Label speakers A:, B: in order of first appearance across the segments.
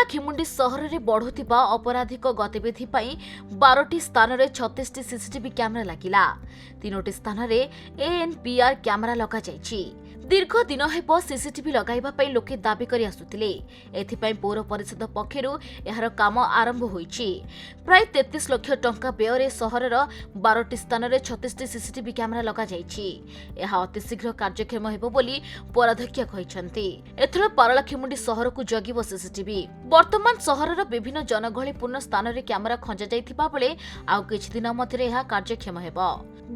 A: ପାରଳାଖେମୁଣ୍ଡି ସହରରେ ବଢୁଥିବା ଅପରାଧିକ ଗତିବିଧି ପାଇଁ 12ଟି ସ୍ଥାନରେ 36ଟି ସିସିଟିଭି କ୍ୟାମେରା ଲାଗିଲା। 3ଟି ସ୍ଥାନରେ ANPR କ୍ୟାମେରା ଲଗାଯାଇଛି। ଦୀର୍ଘ ଦିନ ହେବ ସିସିଟିଭି ଲଗାଇବା ପାଇଁ ଲୋକେ ଦାବି କରି ଆସୁଥିଲେ। ଏଥିପାଇଁ ପୌର ପରିଷଦ ପକ୍ଷରୁ ଏହାର କାମ ଆରମ୍ଭ ହୋଇଛି। ପ୍ରାୟ 33 ଲକ୍ଷ ଟଙ୍କା ବ୍ୟୟରେ ସହରର 12ଟି ସ୍ଥାନରେ 36ଟି ସିସିଟିଭି କ୍ୟାମେରା ଲଗାଯାଇଛି। ଏହା ଅତିଶୀଘ୍ର କାର୍ଯ୍ୟକ୍ଷମ ହେବ ବୋଲି ପୌରାଧ୍ୟକ୍ଷ କହିଛନ୍ତି। ଏଥର ପାରଳାଖେମୁଣ୍ଡି ସହରକୁ ଜଗିବ ସିସିଟିଭି। ବର୍ତ୍ତମାନ ସହରର ବିଭିନ୍ନ ଜନଗହଳିପୂର୍ଣ୍ଣ ସ୍ଥାନରେ କ୍ୟାମେରା ଖଞ୍ଜାଯାଇଥିବା ବେଳେ ଆଉ କିଛି ଦିନ ମଧ୍ୟରେ ଏହା କାର୍ଯ୍ୟକ୍ଷମ ହେବ।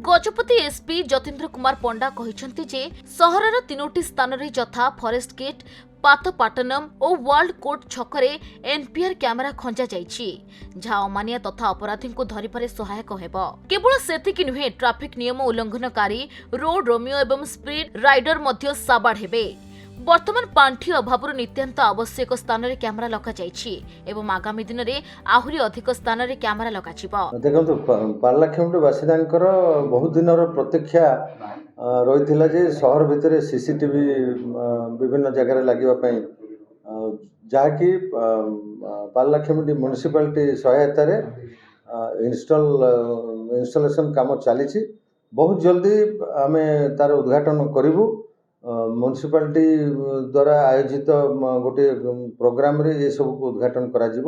A: ଗଜପତି ଏସ୍ପି ଯତୀନ୍ଦ୍ର କୁମାର ପଣ୍ଡା କହିଛନ୍ତି ଯେ ସହରର 3ଟି ସ୍ଥାନରେ ଯଥା ଫରେଷ୍ଟ ଗେଟ୍, ପାତପାଟନମ୍ ଓ ୱାର୍ଲଡ କୋର୍ଟ ଛକରେ NPR କ୍ୟାମେରା ଖଞ୍ଜାଯାଇଛି, ଯାହା ଅମାନିଆ ତଥା ଅପରାଧୀଙ୍କୁ ଧରିବାରେ ସହାୟକ ହେବ। କେବଳ ସେତିକି ନୁହେଁ, ଟ୍ରାଫିକ୍ ନିୟମ ଉଲ୍ଲଂଘନକାରୀ, ରୋଡ୍ ରୋମିଓ ଏବଂ ସ୍ପିଡ୍ ରାଇଡର ମଧ୍ୟ ସାବାଡ ହେବେ। ବର୍ତ୍ତମାନ ପାଣ୍ଠି ଅଭାବରୁ ନିତ୍ୟାନ୍ତ ଆବଶ୍ୟକ ସ୍ଥାନରେ କ୍ୟାମେରା ଲଗାଯାଇଛି ଏବଂ ଆଗାମୀ ଦିନରେ ଆହୁରି ଅଧିକ ସ୍ଥାନରେ କ୍ୟାମେରା ଲଗାଯିବ।
B: ଦେଖନ୍ତୁ, ପାରଳାଖେମୁଣ୍ଡି ବାସିନ୍ଦାଙ୍କର ବହୁତ ଦିନର ପ୍ରତୀକ୍ଷା ରହିଥିଲା ଯେ ସହର ଭିତରେ ସିସିଟିଭି ବିଭିନ୍ନ ଜାଗାରେ ଲାଗିବା ପାଇଁ, ଯାହାକି ପାରଳାଖେମୁଣ୍ଡି ମ୍ୟୁନିସିପାଲିଟି ସହାୟତାରେ ଇନଷ୍ଟଲେସନ କାମ ଚାଲିଛି। ବହୁତ ଜଲ୍ଦି ଆମେ ତାର ଉଦ୍ଘାଟନ କରିବୁ। ମ୍ୟୁନିସିପାଲିଟି ଦ୍ୱାରା ଆयोजित ଗୋଟିଏ ପ୍ରୋଗ୍ରାମରେ ଏସବୁକୁ ଉଦ୍ଘାଟନ କରାଯିବ।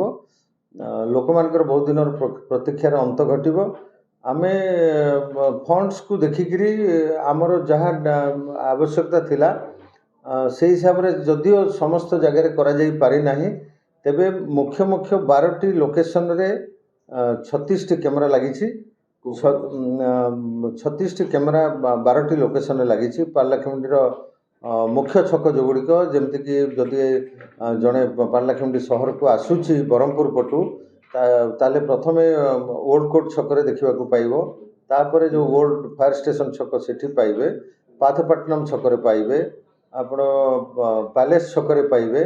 B: ଲୋକମାନଙ୍କର ବହୁତ ଦିନର ପ୍ରତୀକ୍ଷାର ଅନ୍ତ ଘଟିବ। ଆମେ ଫଣ୍ଡସକୁ ଦେଖିକିରି ଆମର ଯାହା ଆବଶ୍ୟକତା ଥିଲା ସେହି ହିସାବରେ ଯଦିଓ ସମସ୍ତ ଜାଗାରେ କରାଯାଇ ପାରିନାହିଁ, ତେବେ ମୁଖ୍ୟ 12ଟି ଲୋକେସନରେ 36ଟି କ୍ୟାମେରା ଲାଗିଛି। 36ଟି କ୍ୟାମେରା 12ଟି ଲୋକେସନରେ ଲାଗିଛି। ପାରଳାଖେମୁଣ୍ଡିର ମୁଖ୍ୟ ଛକ ଯେଉଁଗୁଡ଼ିକ, ଯେମିତିକି ଯଦି ଜଣେ ପାରଳାଖେମୁଣ୍ଡି ସହରକୁ ଆସୁଛି ବ୍ରହ୍ମପୁର ପଟୁ, ତାହେଲେ ପ୍ରଥମେ ଓଲ୍ଡ କୋର୍ଟ ଛକରେ ଦେଖିବାକୁ ପାଇବ। ତାପରେ ଯେଉଁ ଓଲ୍ଡ ଫାୟାର ଷ୍ଟେସନ ଛକ ସେଠି ପାଇବେ, ପାଥପାଟନମ୍ ଛକରେ ପାଇବେ, ଆପଣ ପ୍ୟାଲେସ ଛକରେ ପାଇବେ,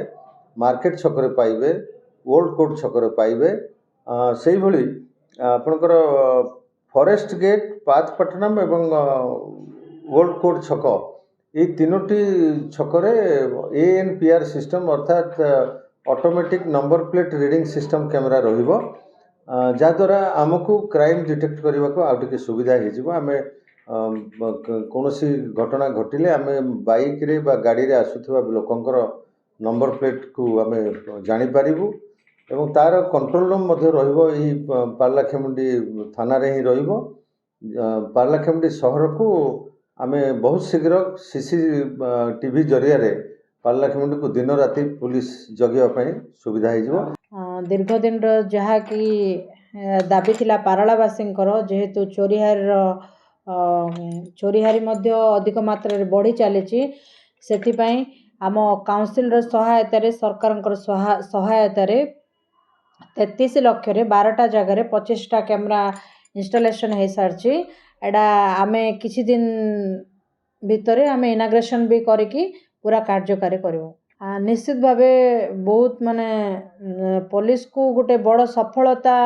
B: ମାର୍କେଟ ଛକରେ ପାଇବେ, ଓଲ୍ଡ କୋର୍ଟ ଛକରେ ପାଇବେ। ସେଇଭଳି ଆପଣଙ୍କର ଫରେଷ୍ଟ ଗେଟ୍, ପାଥପାଟନମ୍ ଏବଂ ଓଲ୍ଡ କୋର୍ଟ ଛକ, এই 3ଟି ଛକରେ ANPR ସିଷ୍ଟମ ଅର୍ଥାତ୍ automatic number plate reading system camera ରହିବ, ଯାହାଦ୍ୱାରା ଆମକୁ କ୍ରାଇମ୍ ଡିଟେକ୍ଟ କରିବାକୁ ଆଉ ଟିକେ ସୁବିଧା ହେଇଯିବ। ଆମେ କୌଣସି ଘଟଣା ଘଟିଲେ ଆମେ ବାଇକ୍ରେ ବା ଗାଡ଼ିରେ ଆସୁଥିବା ଲୋକଙ୍କର ନମ୍ବର ପ୍ଲେଟ୍କୁ ଆମେ ଜାଣିପାରିବୁ ଏବଂ ତାର କଣ୍ଟ୍ରୋଲ ରୁମ୍ ମଧ୍ୟ ରହିବ ଏହି ପାରଳାଖେମୁଣ୍ଡି ଥାନାରେ ହିଁ ରହିବ। ପାରଳାଖେମୁଣ୍ଡି ସହରକୁ ଆମେ ବହୁତ ଶୀଘ୍ର CCTV ଜରିଆରେ ପାରଳାଖେମୁଣ୍ଡିକୁ ଦିନ ରାତି ପୁଲିସ ଜଗିବା ପାଇଁ ସୁବିଧା ହେଇଯିବ।
C: ଦୀର୍ଘ ଦିନର ଯାହାକି ଦାବି ଥିଲା ପାରଳାବାସୀଙ୍କର, ଯେହେତୁ ଚୋରିହାରି ମଧ୍ୟ ଅଧିକ ମାତ୍ରାରେ ବଢ଼ି ଚାଲିଛି, ସେଥିପାଇଁ ଆମ କାଉନସିଲର ସହାୟତାରେ, ସରକାରଙ୍କର ସହାୟତାରେ 33 ଲକ୍ଷରେ 12ଟା ଜାଗାରେ 25ଟା କ୍ୟାମେରା ଇନଷ୍ଟଲେସନ୍ ହେଇସାରିଛି। ଏଇଟା ଆମେ କିଛି ଦିନ ଭିତରେ ଆମେ ଇନାଗ୍ରେସନ୍ ବି କରିକି ପୁରା କାର୍ଯ୍ୟକାରୀ କରିବୁ। ନିଶ୍ଚିତ ଭାବେ ବହୁତ ପୋଲିସକୁ ଗୋଟେ ବଡ଼ ସଫଳତା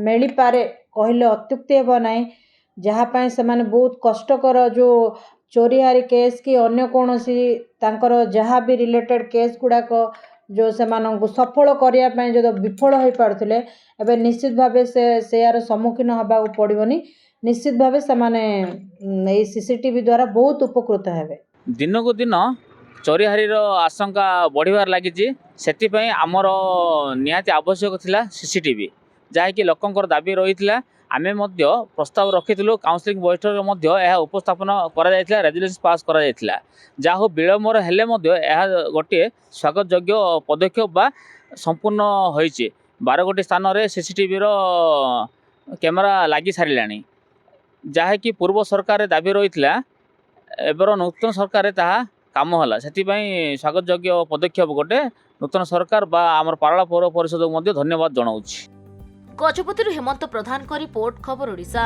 C: ମିଳିପାରେ କହିଲେ ଅତ୍ୟୁକ୍ତି ହେବ ନାହିଁ, ଯାହା ପାଇଁ ସେମାନେ ବହୁତ କଷ୍ଟକର ଯେଉଁ ଚୋରିହାରି କେସ୍ କି ଅନ୍ୟ କୌଣସି ତାଙ୍କର ଯାହା ବି ରିଲେଟେଡ୍ କେସ୍ ଗୁଡ଼ାକ ଯେଉଁ ସେମାନଙ୍କୁ ସଫଳ କରିବା ପାଇଁ ଯଦି ବିଫଳ ହୋଇପାରୁଥିଲେ, ଏବେ ନିଶ୍ଚିତ ଭାବେ ସେୟାର ସମ୍ମୁଖୀନ ହେବାକୁ ପଡ଼ିବନି। ନିଶ୍ଚିତ ଭାବେ ସେମାନେ ଏଇ CCTV ଦ୍ୱାରା ବହୁତ ଉପକୃତ ହେବେ।
D: ଦିନକୁ ଦିନ ଚୋରିହାରିର ଆଶଙ୍କା ବଢ଼ିବାରେ ଲାଗିଛି। ସେଥିପାଇଁ ଆମର ନିହାତି ଆବଶ୍ୟକ ଥିଲା CCTV, ଯାହାକି ଲୋକଙ୍କର ଦାବି ରହିଥିଲା। ଆମେ ମଧ୍ୟ ପ୍ରସ୍ତାବ ରଖିଥିଲୁ, କାଉନସିଲିଂ ବୈଠକରେ ମଧ୍ୟ ଏହା ଉପସ୍ଥାପନ କରାଯାଇଥିଲା, ରେଜୁଲେସନ୍ ପାସ୍ କରାଯାଇଥିଲା। ଯାହା ହଉ ବିଳମ୍ବରେ ହେଲେ ମଧ୍ୟ ଏହା ଗୋଟିଏ ସ୍ୱାଗତଯୋଗ୍ୟ ପଦକ୍ଷେପ ବା ସମ୍ପୂର୍ଣ୍ଣ ହୋଇଛି। 12ଗୋଟି ସ୍ଥାନରେ CCTVର କ୍ୟାମେରା ଲାଗି ସାରିଲାଣି, ଯାହାକି ପୂର୍ବ ସରକାରରେ ଦାବି ରହିଥିଲା। ଏବେର ନୂତନ ସରକାରରେ ତାହା କାମ ହେଲା। ସେଥିପାଇଁ ସ୍ୱାଗତଯୋଗ୍ୟ ପଦକ୍ଷେପ ଗୋଟେ ନୂତନ ସରକାର ବା ଆମର ପାରଳା ପୌର ପରିଷଦକୁ ମଧ୍ୟ ଧନ୍ୟବାଦ ଜଣାଉଛି।
A: ଗଜପତିରୁ ହେମନ୍ତ ପ୍ରଧାନଙ୍କ ରିପୋର୍ଟ, ଖବର ଓଡ଼ିଶା।